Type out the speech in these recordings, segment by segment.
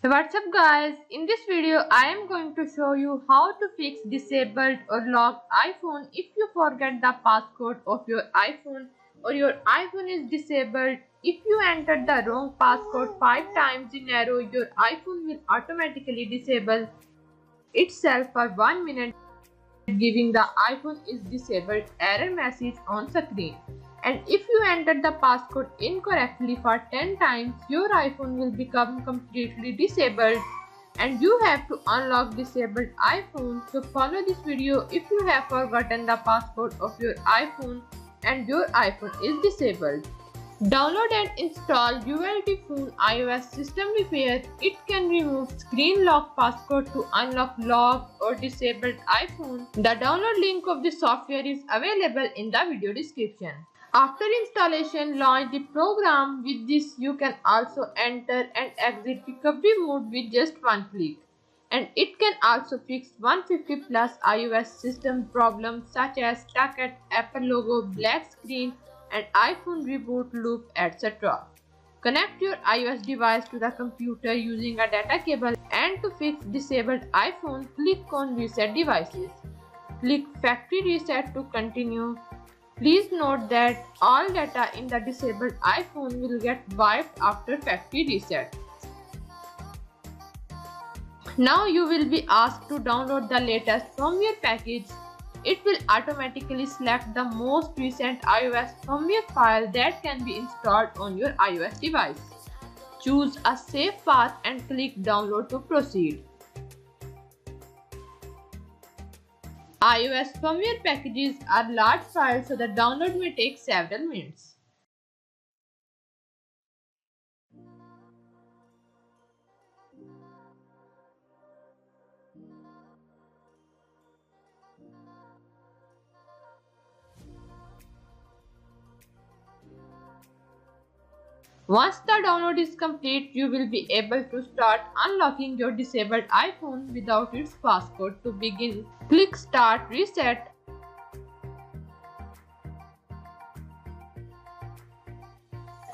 Hey, what's up guys? In this video I am going to show you how to fix disabled or locked iPhone if you forget the passcode of your iPhone or your iPhone is disabled. If you entered the wrong passcode 5 times in a row, your iPhone will automatically disable itself for 1 minute, giving the iPhone is disabled error message on screen. And if you enter the passcode incorrectly for 10 times, your iPhone will become completely disabled and you have to unlock disabled iPhone. So follow this video if you have forgotten the passcode of your iPhone and your iPhone is disabled. Download and install ULT Phone iOS System Repair. It can remove screen lock passcode to unlock locked or disabled iPhone. The download link of the software is available in the video description. After installation, launch the program. With this, you can also enter and exit recovery mode with just one click. And it can also fix 150 plus iOS system problems such as stuck at Apple logo, black screen, and iPhone reboot loop, etc. Connect your iOS device to the computer using a data cable, and to fix disabled iPhone, click on Reset Devices. Click Factory Reset to continue. Please note that all data in the disabled iPhone will get wiped after factory reset. Now you will be asked to download the latest firmware package. It will automatically select the most recent iOS firmware file that can be installed on your iOS device. Choose a safe path and click Download to proceed. iOS firmware packages are large files, so the download may take several minutes. Once the download is complete, you will be able to start unlocking your disabled iPhone without its passcode. To begin, click Start Reset.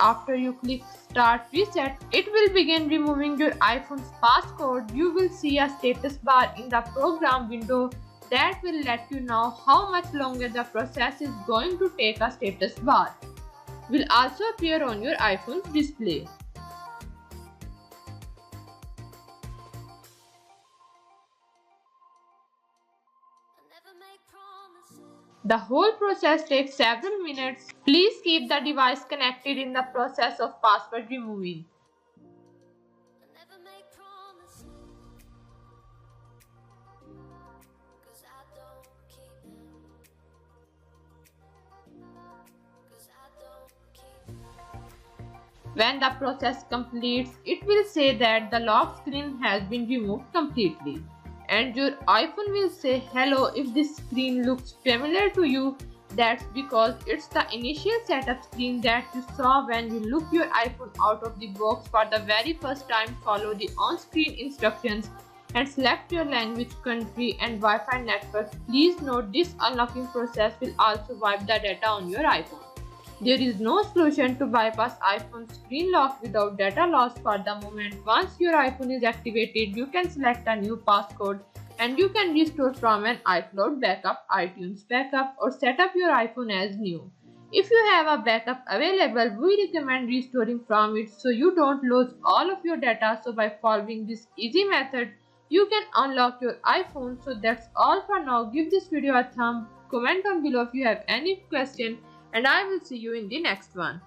After you click Start Reset, it will begin removing your iPhone's passcode. You will see a status bar in the program window that will let you know how much longer the process is going to take. A status bar will also appear on your iPhone's display. The whole process takes several minutes. Please keep the device connected in the process of password removing. When the process completes, it will say that the lock screen has been removed completely. And your iPhone will say hello. If this screen looks familiar to you, that's because it's the initial setup screen that you saw when you looked your iPhone out of the box for the very first time. Follow the on-screen instructions and select your language, country, and Wi-Fi network. Please note this unlocking process will also wipe the data on your iPhone. There is no solution to bypass iPhone screen lock without data loss for the moment. Once your iPhone is activated, you can select a new passcode and you can restore from an iCloud backup, iTunes backup, or set up your iPhone as new. If you have a backup available, we recommend restoring from it so you don't lose all of your data. So by following this easy method, you can unlock your iPhone. So that's all for now. Give this video a thumb, comment down below if you have any question, and I will see you in the next one.